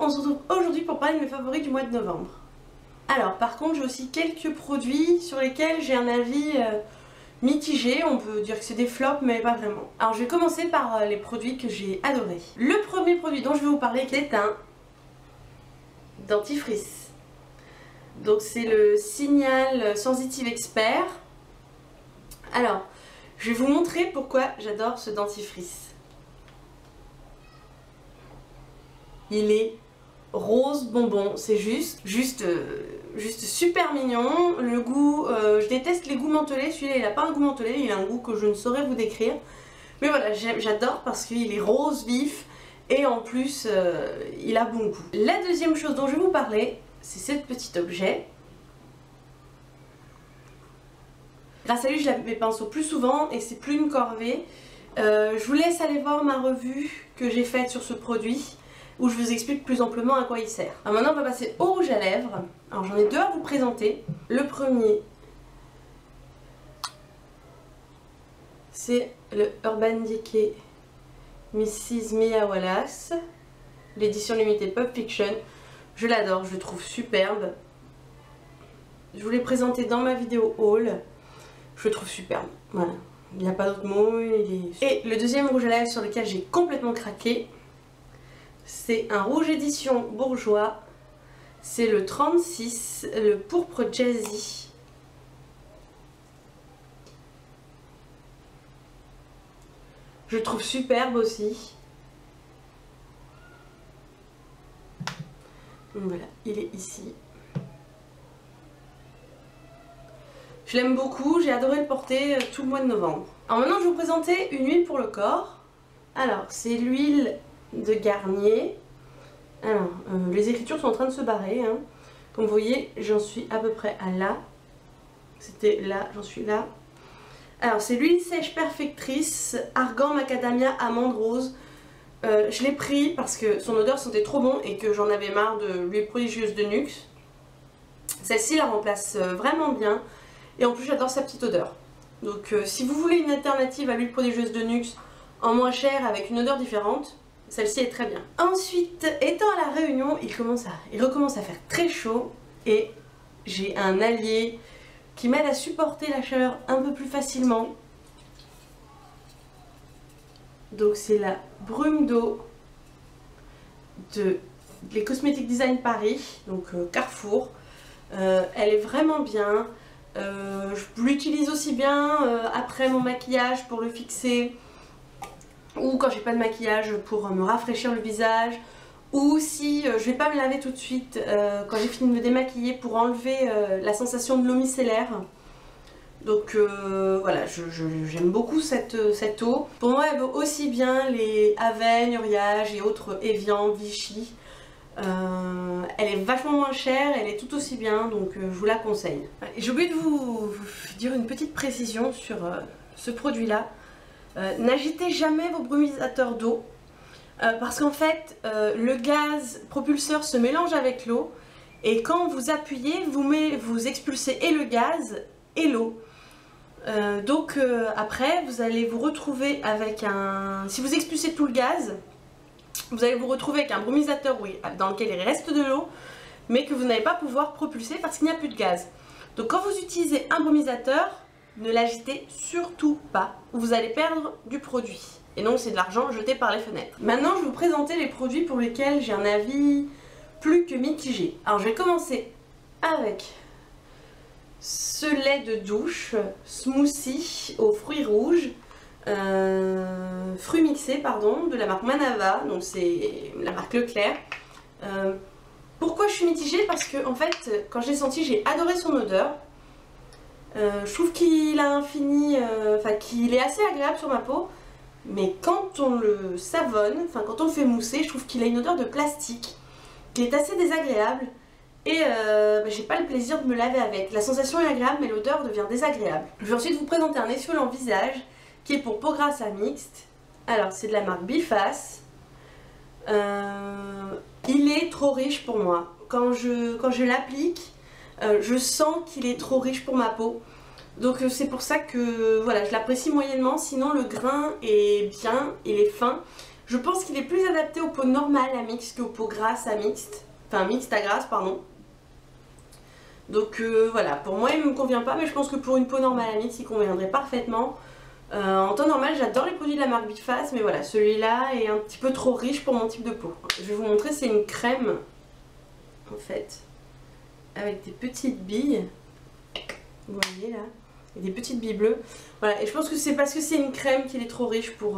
on se retrouve aujourd'hui pour parler de mes favoris du mois de novembre. Alors par contre j'ai aussi quelques produits sur lesquels j'ai un avis mitigé, on peut dire que c'est des flops mais pas vraiment. Alors je vais commencer par les produits que j'ai adorés. Le premier produit dont je vais vous parler c'est un dentifrice. Donc c'est le Signal Sensitive Expert. Alors je vais vous montrer pourquoi j'adore ce dentifrice. Il est rose bonbon, c'est juste super mignon. Le goût, je déteste les goûts mentholés, celui-là il a pas un goût mentholé, il a un goût que je ne saurais vous décrire. Mais voilà, j'adore parce qu'il est rose vif et en plus il a bon goût. La deuxième chose dont je vais vous parler, c'est ce petit objet. Grâce à lui je lave mes pinceaux plus souvent et c'est plus une corvée. Je vous laisse aller voir ma revue que j'ai faite sur ce produit, où je vous explique plus amplement à quoi il sert. Alors maintenant on va passer au rouge à lèvres. Alors j'en ai deux à vous présenter. Le premier, c'est le Urban Decay Mrs. Mia Wallace, l'édition limitée Pulp Fiction. Je l'adore, je le trouve superbe. Je vous l'ai présenté dans ma vidéo haul. Je le trouve superbe, voilà. Il n'y a pas d'autre mot. Et le deuxième rouge à lèvres sur lequel j'ai complètement craqué, c'est un rouge édition bourgeois, c'est le 36, le pourpre jazzy. Je le trouve superbe aussi. Donc voilà, il est ici. Je l'aime beaucoup, j'ai adoré le porter tout le mois de novembre. Alors maintenant je vais vous présenter une huile pour le corps. Alors c'est l'huile de Garnier. Alors les écritures sont en train de se barrer hein. Comme vous voyez j'en suis à peu près à là. C'était là, j'en suis là. Alors c'est l'huile sèche perfectrice argan macadamia amande rose. Je l'ai pris parce que son odeur sentait trop bon et que j'en avais marre de l'huile prodigieuse de Nuxe. Celle-ci la remplace vraiment bien et en plus j'adore sa petite odeur. Donc si vous voulez une alternative à l'huile prodigieuse de Nuxe en moins cher avec une odeur différente, celle-ci est très bien. Ensuite, étant à la Réunion, il recommence à faire très chaud et j'ai un allié qui m'aide à supporter la chaleur un peu plus facilement. Donc c'est la brume d'eau de les Cosmetic Design Paris, donc Carrefour. Elle est vraiment bien. Je l'utilise aussi bien après mon maquillage pour le fixer, ou quand j'ai pas de maquillage pour me rafraîchir le visage, ou si je vais pas me laver tout de suite quand j'ai fini de me démaquiller pour enlever la sensation de l'eau micellaire. Donc voilà, j'aime beaucoup cette eau. Pour moi elle vaut aussi bien les Avène, Uriage et autres Evian, Vichy. Elle est vachement moins chère, elle est tout aussi bien, donc je vous la conseille. J'ai oublié de vous dire une petite précision sur ce produit là. N'agitez jamais vos brumisateurs d'eau parce qu'en fait le gaz propulseur se mélange avec l'eau et quand vous appuyez vous expulsez et le gaz et l'eau. Donc après vous allez vous retrouver avec un... Si vous expulsez tout le gaz, vous allez vous retrouver avec un brumisateur dans lequel il reste de l'eau, mais que vous n'allez pas pouvoir propulser parce qu'il n'y a plus de gaz. Donc quand vous utilisez un brumisateur, ne l'agitez surtout pas, ou vous allez perdre du produit. Et donc c'est de l'argent jeté par les fenêtres. Maintenant je vais vous présenter les produits pour lesquels j'ai un avis plus que mitigé. Alors je vais commencer avec ce lait de douche smoothie aux fruits rouges. Fruits mixés pardon, de la marque Manava, donc c'est la marque Leclerc. Pourquoi je suis mitigée? Parce que en fait quand je l'ai senti j'ai adoré son odeur. Je trouve qu'il a un fini, qu'il est assez agréable sur ma peau, mais quand on le savonne, quand on le fait mousser, je trouve qu'il a une odeur de plastique qui est assez désagréable et j'ai pas le plaisir de me laver avec. La sensation est agréable mais l'odeur devient désagréable. Je vais ensuite vous présenter un essuie-lant visage qui est pour peau grasse à mixte. Alors c'est de la marque Biface. Il est trop riche pour moi. Quand je l'applique, je sens qu'il est trop riche pour ma peau. Donc c'est pour ça que voilà, je l'apprécie moyennement. Sinon le grain est bien, il est fin. Je pense qu'il est plus adapté aux peaux normales à mixte qu'aux peaux grasses à mixte. Enfin mixte à grasse pardon. Donc voilà, pour moi il ne me convient pas, mais je pense que pour une peau normale à mixte il conviendrait parfaitement. En temps normal j'adore les produits de la marque Biface, mais voilà, celui-là est un petit peu trop riche pour mon type de peau. Je vais vous montrer, c'est une crème en fait, avec des petites billes. Vous voyez là, et des petites billes bleues. Voilà, et je pense que c'est parce que c'est une crème qu'il est trop riche pour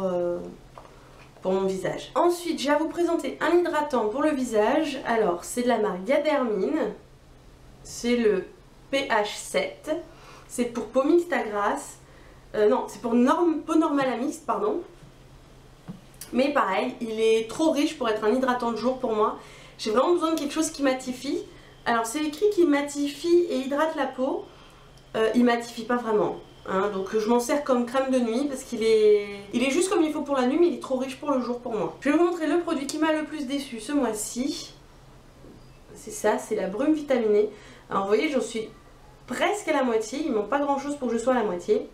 mon visage. Ensuite, j'ai à vous présenter un hydratant pour le visage. Alors, c'est de la marque Diadermine. C'est le pH 7. C'est pour peau mixte à grasse. Non, c'est pour peau normale à mixte, pardon. Mais pareil, il est trop riche pour être un hydratant de jour pour moi. J'ai vraiment besoin de quelque chose qui matifie. Alors, c'est écrit qu'il matifie et hydrate la peau. Il matifie pas vraiment. Hein, donc je m'en sers comme crème de nuit parce qu'il est juste comme il faut pour la nuit, mais il est trop riche pour le jour pour moi. Je vais vous montrer le produit qui m'a le plus déçu ce mois-ci. C'est ça, c'est la brume vitaminée. Alors vous voyez, j'en suis presque à la moitié, il manque pas grand chose pour que je sois à la moitié.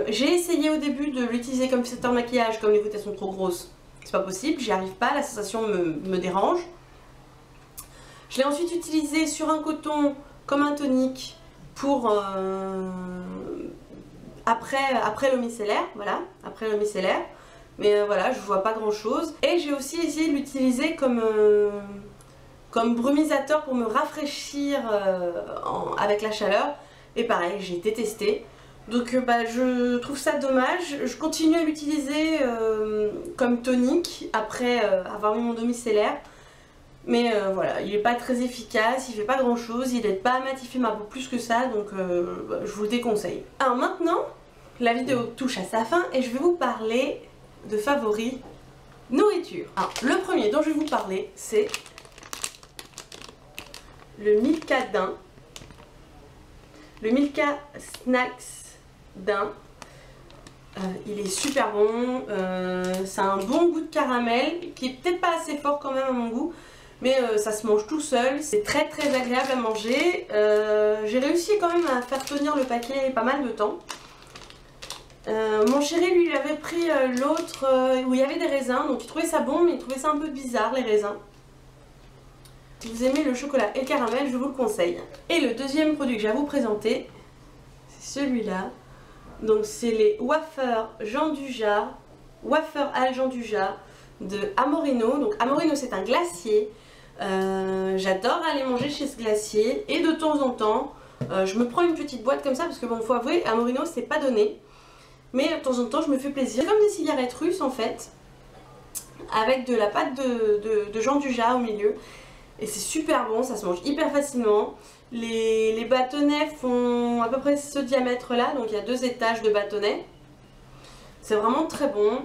J'ai essayé au début de l'utiliser comme fixateur maquillage, comme les gouttes sont trop grosses. C'est pas possible, j'y arrive pas, la sensation me dérange. Je l'ai ensuite utilisé sur un coton comme un tonique pour... après le micellaire, voilà, après le micellaire, mais voilà, je vois pas grand chose. Et j'ai aussi essayé de l'utiliser comme brumisateur pour me rafraîchir avec la chaleur, et pareil, j'ai détesté. Donc je trouve ça dommage. Je continue à l'utiliser comme tonique après avoir eu mon demi-micellaire. Mais voilà, il n'est pas très efficace, il fait pas grand chose, il n'aide pas à matifier ma peau plus que ça, donc je vous le déconseille. Alors maintenant, la vidéo touche à sa fin et je vais vous parler de favoris nourriture. Alors le premier dont je vais vous parler, c'est le Milka Daim. Le Milka Snacks Daim. Il est super bon, c'est un bon goût de caramel qui est peut-être pas assez fort quand même à mon goût, mais ça se mange tout seul, c'est très agréable à manger. J'ai réussi quand même à faire tenir le paquet pas mal de temps. Mon chéri lui il avait pris l'autre où il y avait des raisins, donc il trouvait ça bon, mais il trouvait ça un peu bizarre les raisins. Si vous aimez le chocolat et le caramel, je vous le conseille. Et le deuxième produit que j'ai à vous présenter, c'est celui-là. Donc c'est les wafers Jean Dujart, wafers al Jean Dujart de Amorino. Donc Amorino c'est un glacier. J'adore aller manger chez ce glacier et de temps en temps je me prends une petite boîte comme ça parce que bon, faut avouer, Amorino c'est pas donné. Mais de temps en temps je me fais plaisir. C'est comme des cigarettes russes en fait, avec de la pâte de Jean Dujart au milieu. Et c'est super bon, ça se mange hyper facilement. Les bâtonnets font à peu près ce diamètre là, donc il y a 2 étages de bâtonnets. C'est vraiment très bon.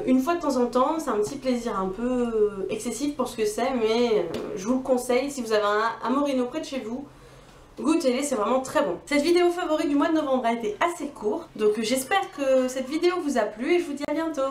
Une fois de temps en temps, c'est un petit plaisir un peu excessif pour ce que c'est, mais je vous le conseille si vous avez un Amorino près de chez vous. Goûtez-les, c'est vraiment très bon. Cette vidéo favorite du mois de novembre a été assez courte, donc j'espère que cette vidéo vous a plu et je vous dis à bientôt.